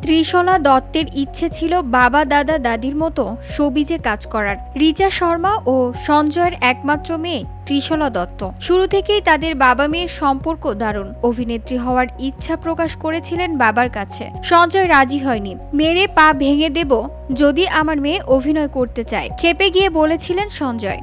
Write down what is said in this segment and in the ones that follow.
ত্রিশলা দত্তের ইচ্ছে ছিল বাবা দাদা দাদির মতো শোবিজে কাজ করার। রিচা শর্মা ও সঞ্জয়ের একমাত্র মেয়ে ত্রিশলা দত্ত। শুরু থেকেই তাদের বাবা মেয়ের সম্পর্ক দারুণ। অভিনেত্রী হওয়ার ইচ্ছা প্রকাশ করেছিলেন বাবার কাছে। সঞ্জয় রাজি হয়নি। মেরে পা ভেঙে দেব যদি আমার মেয়ে অভিনয় করতে চায়, খেপে গিয়ে বলেছিলেন সঞ্জয়।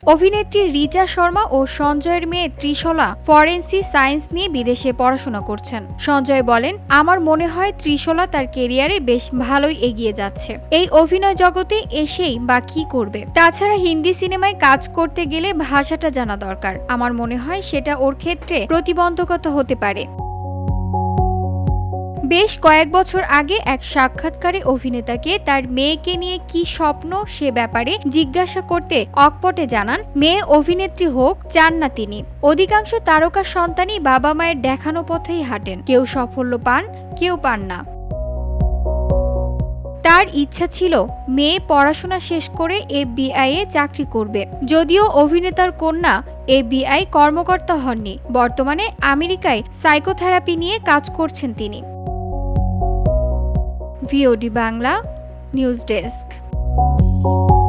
অভিনেত্রী রিচা শর্মা ও সঞ্জয়ের মেয়ে ত্রিশলা ফরেন্সিক সায়েন্স নিয়ে বিদেশে পড়াশোনা করছেন। সঞ্জয় বলেন, আমার মনে হয় ত্রিশলা তার কেরিয়ারে বেশ ভালোই এগিয়ে যাচ্ছে। এই অভিনয় জগতে এসেই বা কি করবে? তাছাড়া হিন্দি সিনেমায় কাজ করতে গেলে ভাষাটা জানা দরকার। আমার মনে হয় সেটা ওর ক্ষেত্রে প্রতিবন্ধকতা হতে পারে। বেশ কয়েক বছর আগে এক সাক্ষাৎকারে অভিনেতাকে তার মেয়েকে নিয়ে কি স্বপ্ন সে ব্যাপারে জিজ্ঞাসা করতে অকপটে জানান, মেয়ে অভিনেত্রী হোক চান না তিনি। অধিকাংশ তারকা সন্তানই বাবা মায়ের দেখানো পথেই হাঁটেন। কেউ সাফল্য পান, কেউ পান না। তার ইচ্ছা ছিল মেয়ে পড়াশোনা শেষ করে FBI এ চাকরি করবে। যদিও অভিনেতার কন্যা FBI কর্মকর্তা হননি। বর্তমানে আমেরিকায় সাইকোথেরাপি নিয়ে কাজ করছেন তিনি। VOD Bangla news desk.